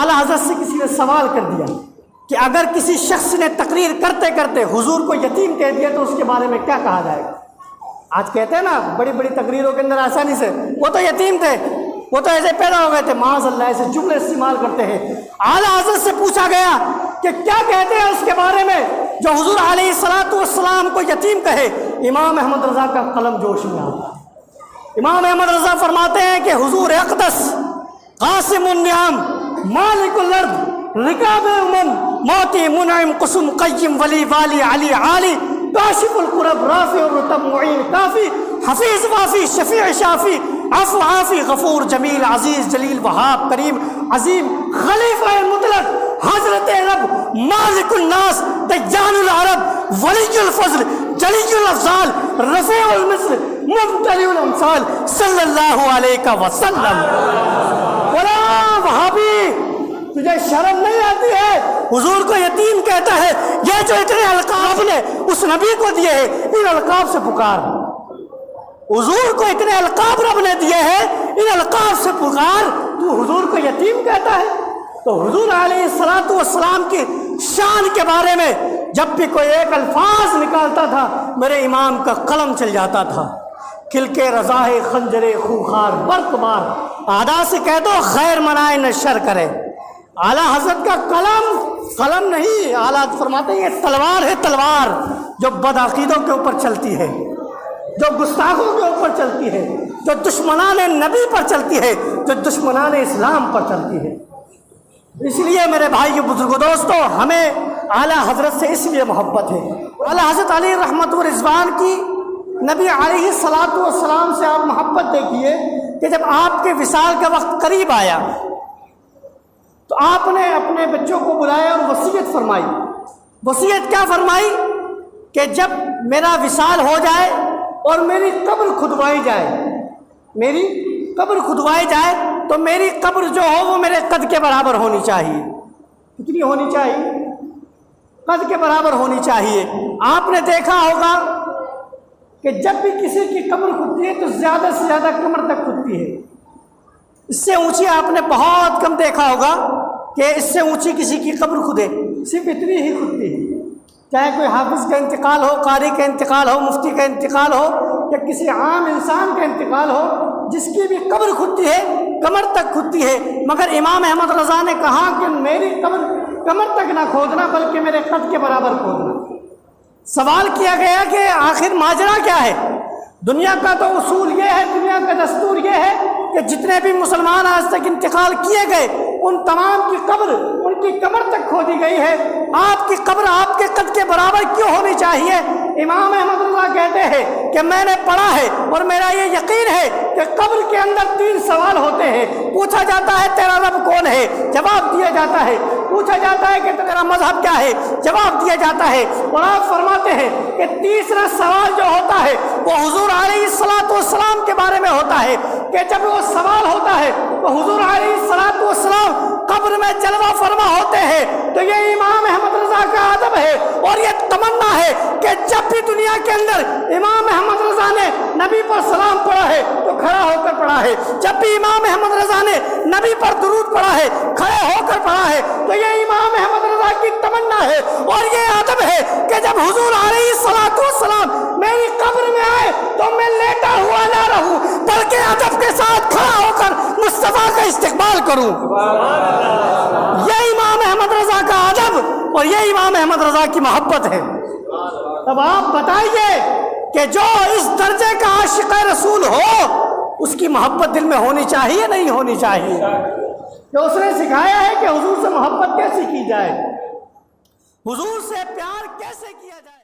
اعلیٰ حضرت سے کسی نے سوال کر دیا کہ اگر کسی شخص نے تقریر کرتے کرتے حضور کو یتیم کہہ دیا تو اس کے بارے میں کیا کہا جائے گا؟ آج کہتے ہیں نا بڑی بڑی تقریروں کے اندر آسانی سے وہ تو یتیم تھے، وہ تو ایسے پیدا ہو گئے تھے، معاذ اللہ ایسے جملے استعمال کرتے ہیں۔ اعلیٰ حضرت سے پوچھا گیا کہ کیا کہتے ہیں اس کے بارے میں جو حضور علیہ الصلاۃ والسلام کو یتیم کہے؟ امام احمد رضا کا قلم جوش میں آتا ہے۔ امام احمد رضا فرماتے ہیں کہ حضور اقدس قاسم النعم مالک الارض رکاب امم موتی منعم قسم قیم ولی والی علی عالی کاشف القرب رافع الرتب معین کافی حفیظ وافی شفیع شافی عفو عافی غفور جمیل عزیز جلیل وہاب کریم عظیم خلیفہ مطلق حضرت رب مالک الناس دیان العرب ولی الفضل جلی الافضال رفیع المثل مبتلی الامثال صلی اللہ علیہ وسلم۔ بولا وہابی تجھے شرم نہیں آتی ہے؟ حضور کو یتیم کہتا ہے، یہ جو اتنے القاب نے اس نبی کو دیے ہیں ان القاب سے پکار۔ حضور کو اتنے القاب رب نے دیے ہیں، ان القاب سے پکار، تو حضور کو یتیم کہتا ہے؟ تو حضور علیہ الصلاۃ والسلام کی شان کے بارے میں جب بھی کوئی ایک الفاظ نکالتا تھا میرے امام کا قلم چل جاتا تھا۔ کھل کے رضا ہے خنجر خوخار برق بار، اعداء سے کہہ دو خیر منائے نہ شر کرے۔ اعلیٰ حضرت کا قلم نہیں، اعلیٰ فرماتے ہیں یہ تلوار ہے، تلوار جو بدعقیدوں کے اوپر چلتی ہے، جو گستاخوں کے اوپر چلتی ہے، جو دشمنان نبی پر چلتی ہے، جو دشمنان اسلام پر چلتی ہے۔ اس لیے میرے بھائی بزرگوں دوستو ہمیں اعلیٰ حضرت سے اس لیے محبت ہے۔ اعلیٰ حضرت علی رحمت و رضوان کی نبی علیہ الصلاۃ والسلام سے آپ محبت دیکھیے کہ جب آپ کے وصال کا وقت قریب آیا تو آپ نے اپنے بچوں کو بلایا اور وصیت فرمائی۔ وصیت کیا فرمائی؟ کہ جب میرا وصال ہو جائے اور میری قبر کھدوائی جائے، میری قبر کھدوائی جائے تو میری قبر جو ہو وہ میرے قد کے برابر ہونی چاہیے۔ کتنی ہونی چاہیے؟ قد کے برابر ہونی چاہیے۔ آپ نے دیکھا ہوگا کہ جب بھی کسی کی قبر کھدتی ہے تو زیادہ سے زیادہ کمر تک کھدتی ہے، اس سے اونچی آپ نے بہت کم دیکھا ہوگا کہ اس سے اونچی کسی کی قبر کھدے، صرف اتنی ہی کھدتی ہے۔ چاہے کوئی حافظ کا انتقال ہو، قاری کا انتقال ہو، مفتی کا انتقال ہو یا کسی عام انسان کا انتقال ہو، جس کی بھی قبر کھدتی ہے کمر تک کھدتی ہے، مگر امام احمد رضا نے کہا کہ میری قبر کمر تک نہ کھودنا بلکہ میرے قد کے برابر کھودنا۔ سوال کیا گیا کہ آخر ماجرا کیا ہے؟ دنیا کا تو اصول یہ ہے، دنیا کا دستور یہ ہے کہ جتنے بھی مسلمان آج تک انتقال کیے گئے ان تمام کی قبر ان کی کمر تک کھودی گئی ہے، آپ کی قبر آپ کے قد کے برابر کیوں ہونی چاہیے؟ امام احمد رضا کہتے ہیں کہ میں نے پڑھا ہے اور میرا یہ یقین ہے کہ قبر کے اندر 3 سوال ہوتے ہیں۔ پوچھا جاتا ہے تیرا رب کون ہے؟ جواب دیا جاتا ہے۔ پوچھا جاتا ہے کہ تیرا مذہب کیا ہے؟ جواب دیا جاتا ہے۔ اور آپ فرماتے ہیں کہ تیسرا سوال جو ہوتا ہے وہ حضور علیہ الصلاۃ والسلام کے بارے میں ہوتا ہے کہ جب وہ سوال ہوتا ہے تو حضور علیہ الصلاۃ والسلام قبر میں جلوہ فرما ہوتے ہیں۔ تو یہ امام احمد رضا کا ادب ہے اور یہ تمنا ہے کہ جب بھی دنیا کے اندر امام احمد رضا نے نبی پر سلام پڑھا ہے تو کھڑا ہو کر پڑھا ہے، جب بھی امام احمد رضا نے نبی پر درود پڑھا ہے کھڑے ہو کر پڑھا ہے۔ تو یہ امام احمد رضا کی تمنا ہے اور یہ ادب ہے کہ جب حضور علیہ الصلاۃ والسلام میری قبر میں آئے تو میں لیٹا ہوا نہ رہوں بلکہ ادب کے ساتھ کھڑا ہو کر مصطفیٰ کا استقبال کروں۔ یہ امام احمد رضا کا ادب اور یہ امام احمد رضا کی محبت ہے۔ اب آپ بتائیے کہ جو اس درجے کا عاشق رسول ہو اس کی محبت دل میں ہونی چاہیے نہیں ہونی چاہیے؟ کہ اس نے سکھایا ہے کہ حضور سے محبت کیسے کی جائے، حضور سے پیار کیسے کیا جائے۔